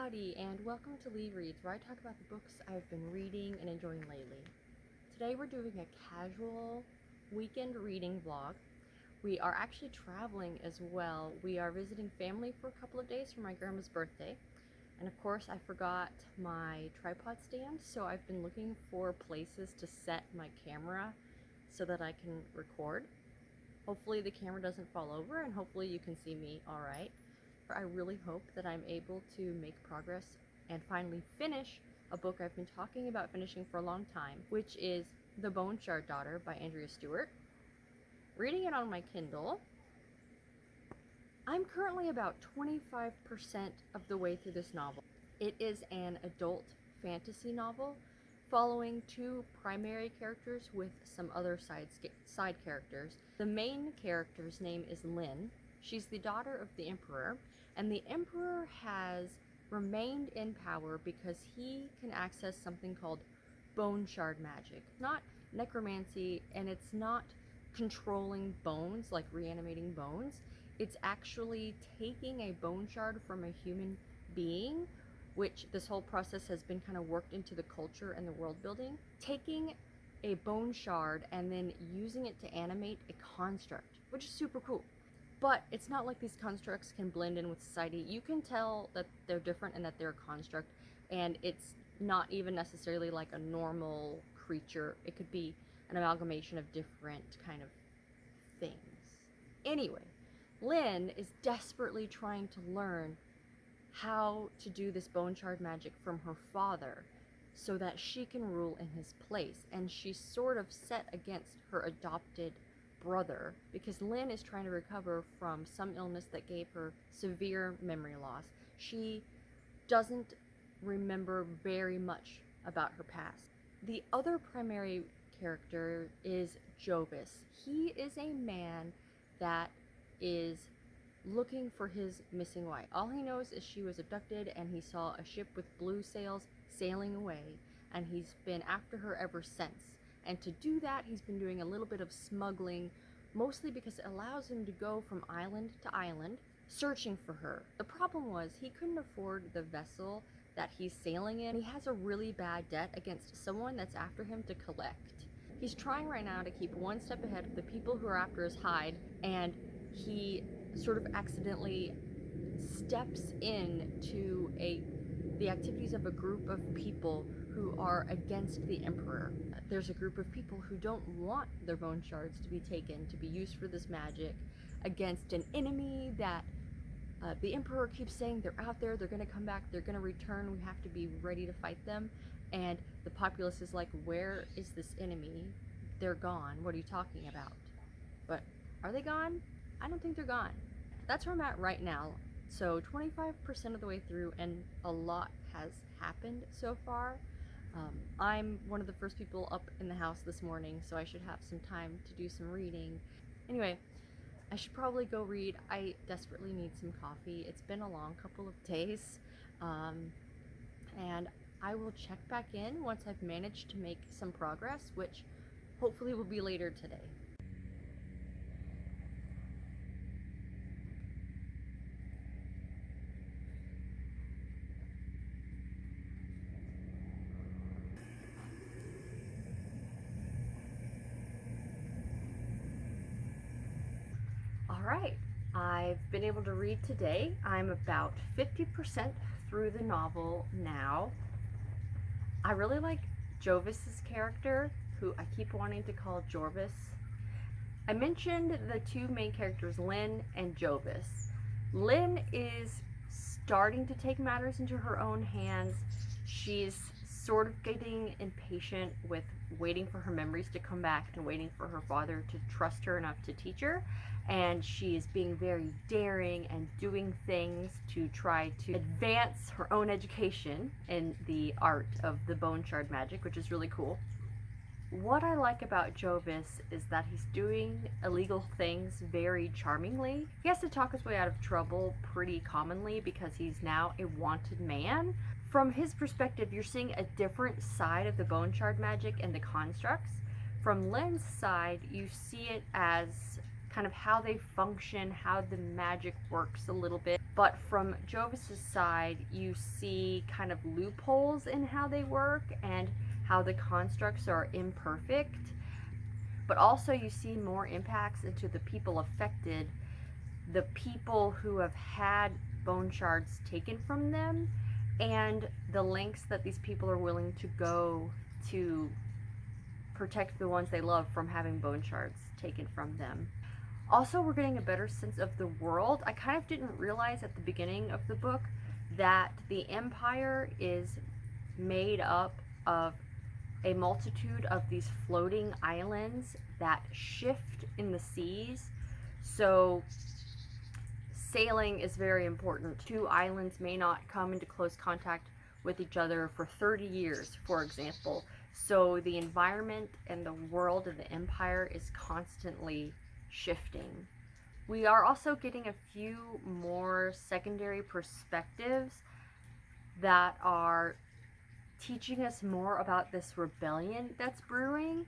Howdy, and welcome to LeeReads, where I talk about the books I've been reading and enjoying lately. Today we're doing a casual weekend reading vlog. We are actually traveling as well. We are visiting family for a couple of days for my grandma's birthday. And of course I forgot my tripod stand, so I've been looking for places to set my camera so that I can record. Hopefully the camera doesn't fall over and hopefully you can see me all right. I really hope that I'm able to make progress and finally finish a book I've been talking about finishing for a long time, which is The Bone Shard Daughter by Andrea Stewart. Reading it on my Kindle. I'm currently about 25% of the way through this novel. It is an adult fantasy novel following two primary characters with some other side characters. The main character's name is Lynn. She's the daughter of the Emperor, and the Emperor has remained in power because he can access something called bone shard magic. Not necromancy, and it's not controlling bones, like reanimating bones. It's actually taking a bone shard from a human being, which this whole process has been kind of worked into the culture and the world building. Taking a bone shard and then using it to animate a construct, which is super cool. But it's not like these constructs can blend in with society. You can tell that they're different and that they're a construct, and it's not even necessarily like a normal creature. It could be an amalgamation of different kind of things. Anyway, Lynn is desperately trying to learn how to do this bone shard magic from her father so that she can rule in his place, and she's sort of set against her adopted brother because Lynn is trying to recover from some illness that gave her severe memory loss. She doesn't remember very much about her past. The other primary character is Jovis. He is a man that is looking for his missing wife. All he knows is she was abducted and he saw a ship with blue sails sailing away, and he's been after her ever since. And to do that, he's been doing a little bit of smuggling, mostly because it allows him to go from island to island, searching for her. The problem was he couldn't afford the vessel that he's sailing in. He has a really bad debt against someone that's after him to collect. He's trying right now to keep one step ahead of the people who are after his hide, and he sort of accidentally steps into the activities of a group of people who are against the Emperor. There's a group of people who don't want their bone shards to be taken, to be used for this magic, against an enemy that the Emperor keeps saying they're out there, they're gonna come back, they're gonna return, we have to be ready to fight them. And the populace is like, where is this enemy? They're gone, what are you talking about? But are they gone? I don't think they're gone. That's where I'm at right now. So 25% of the way through, and a lot has happened so far. I'm one of the first people up in the house this morning, so I should have some time to do some reading. Anyway, I should probably go read. I desperately need some coffee. It's been a long couple of days, and I will check back in once I've managed to make some progress, which hopefully will be later today. Alright, I've been able to read today. I'm about 50% through the novel now. I really like Jovis's character, who I keep wanting to call Jorvis. I mentioned the two main characters, Lynn and Jovis. Lynn is starting to take matters into her own hands. She's sort of getting impatient with waiting for her memories to come back and waiting for her father to trust her enough to teach her. And she is being very daring and doing things to try to advance her own education in the art of the bone shard magic, which is really cool. What I like about Jovis is that he's doing illegal things very charmingly. He has to talk his way out of trouble pretty commonly because he's now a wanted man. From his perspective, you're seeing a different side of the bone shard magic and the constructs. From Lynn's side, you see it as kind of how they function, how the magic works a little bit. But from Jovis's side, you see kind of loopholes in how they work and how the constructs are imperfect. But also you see more impacts into the people affected, the people who have had bone shards taken from them, and the lengths that these people are willing to go to protect the ones they love from having bone shards taken from them. Also, we're getting a better sense of the world. I kind of didn't realize at the beginning of the book that the Empire is made up of a multitude of these floating islands that shift in the seas. So sailing is very important. Two islands may not come into close contact with each other for 30 years, for example. So the environment and the world of the Empire is constantly shifting. We are also getting a few more secondary perspectives that are teaching us more about this rebellion that's brewing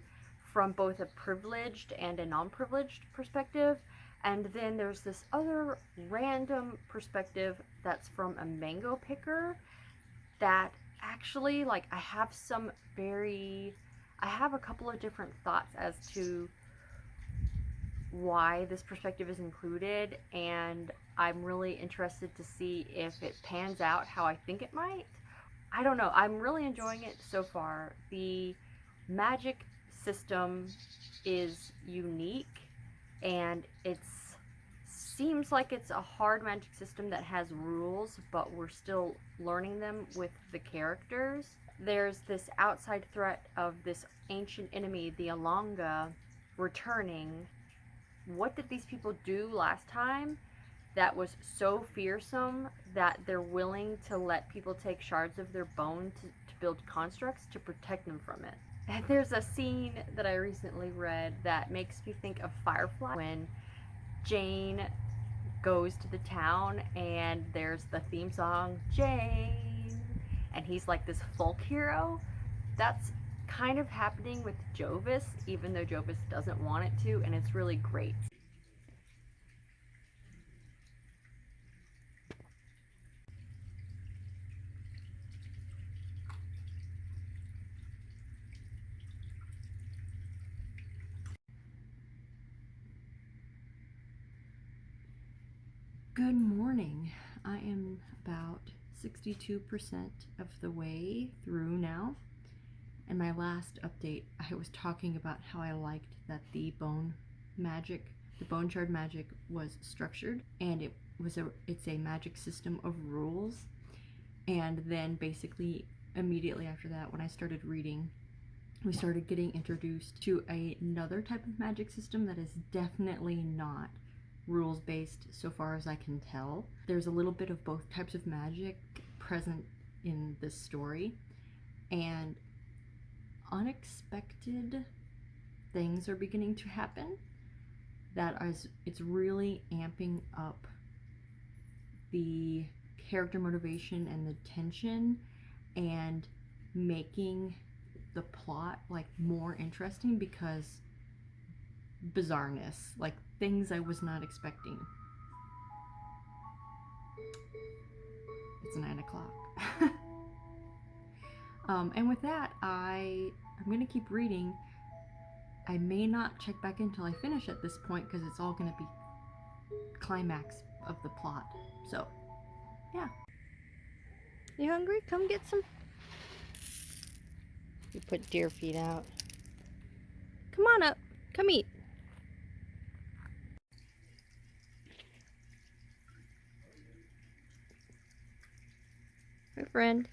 from both a privileged and a non-privileged perspective. And then there's this other random perspective that's from a mango picker that actually, like, I have a couple of different thoughts as to why this perspective is included, and I'm really interested to see if it pans out how I think it might. I don't know. I'm really enjoying it so far. The magic system is unique, and it seems like it's a hard magic system that has rules, but we're still learning them with the characters. There's this outside threat of this ancient enemy, the Alonga, returning. What did these people do last time that was so fearsome that they're willing to let people take shards of their bone to build constructs to protect them from it? And there's a scene that I recently read that makes me think of Firefly, when Jane goes to the town and there's the theme song, Jane, and he's like this folk hero. That's kind of happening with Jovis, even though Jovis doesn't want it to, and it's really great. Good morning. I am about 62% of the way through now. In my last update, I was talking about how I liked that the bone shard magic was structured, and it's a magic system of rules. And then basically immediately after that, when I started reading, we started getting introduced to another type of magic system that is definitely not rules based so far as I can tell. There's a little bit of both types of magic present in this story, and unexpected things are beginning to happen it's really amping up the character motivation and the tension, and making the plot like more interesting because bizarreness, like things I was not expecting. It's 9 o'clock. And with that, I'm going to keep reading. I may not check back in until I finish at this point because it's all going to be climax of the plot. So, yeah. You hungry? Come get some. You put deer feed out. Come on up. Come eat. Hi, friend.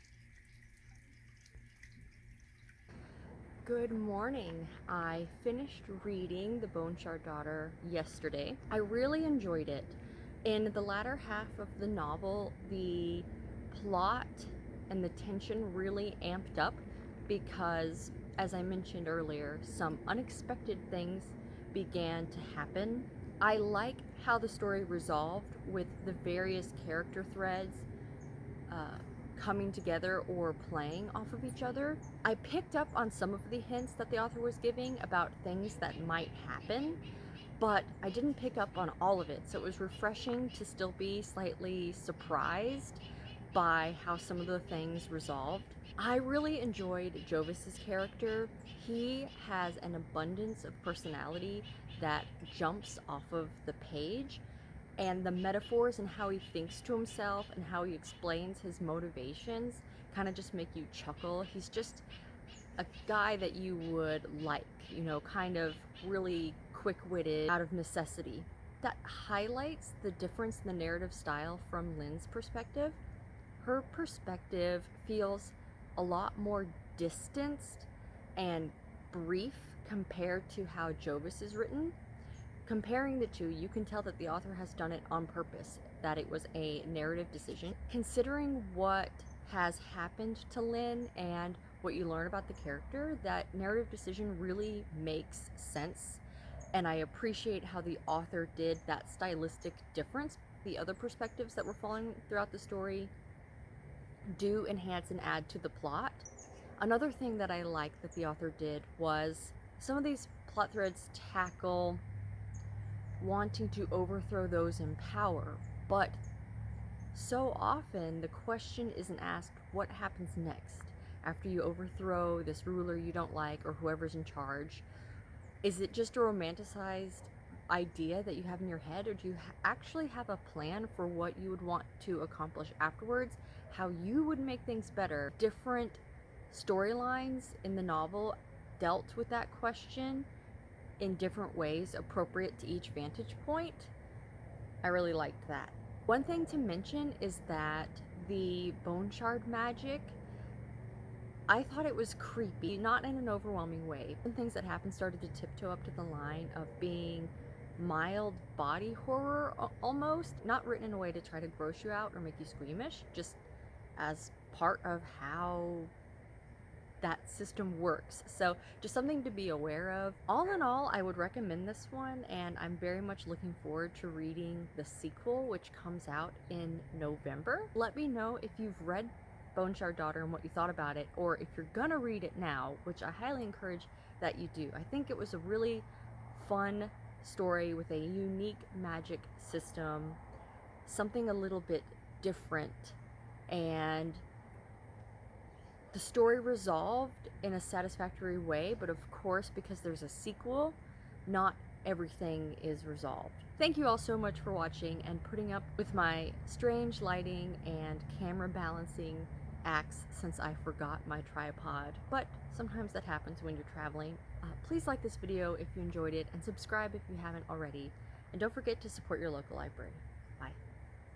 Good morning. I finished reading The Bone Shard Daughter yesterday. I really enjoyed it. In the latter half of the novel, the plot and the tension really amped up because, as I mentioned earlier, some unexpected things began to happen. I like how the story resolved with the various character threads coming together or playing off of each other. I picked up on some of the hints that the author was giving about things that might happen, but I didn't pick up on all of it, so it was refreshing to still be slightly surprised by how some of the things resolved. I really enjoyed Jovis's character. He has an abundance of personality that jumps off of the page, and the metaphors and how he thinks to himself and how he explains his motivations kind of just make you chuckle. He's just a guy that you would like, you know, kind of really quick-witted out of necessity. That highlights the difference in the narrative style from Lynn's perspective. Her perspective feels a lot more distanced and brief compared to how Jovis is written. Comparing the two, you can tell that the author has done it on purpose, that it was a narrative decision. Considering what has happened to Lynn and what you learn about the character, that narrative decision really makes sense. And I appreciate how the author did that stylistic difference. The other perspectives that we're following throughout the story do enhance and add to the plot. Another thing that I like that the author did was some of these plot threads tackle wanting to overthrow those in power, but so often the question isn't asked what happens next after you overthrow this ruler you don't like or whoever's in charge. Is it just a romanticized idea that you have in your head, or do you actually have a plan for what you would want to accomplish afterwards, how you would make things better? Different storylines in the novel dealt with that question in different ways appropriate to each vantage point. I really liked that. One thing to mention is that the bone shard magic, I thought it was creepy, not in an overwhelming way. Some things that happened started to tiptoe up to the line of being mild body horror almost, not written in a way to try to gross you out or make you squeamish, just as part of how that system works. So just something to be aware of. All in all, I would recommend this one, and I'm very much looking forward to reading the sequel, which comes out in November. Let me know if you've read Bone Shard Daughter and what you thought about it, or if you're gonna read it now, which I highly encourage that you do. I think it was a really fun story with a unique magic system, something a little bit different, and the story resolved in a satisfactory way, but of course, because there's a sequel, not everything is resolved. Thank you all so much for watching and putting up with my strange lighting and camera balancing acts since I forgot my tripod, but sometimes that happens when you're traveling. Please like this video if you enjoyed it, and subscribe if you haven't already, and don't forget to support your local library.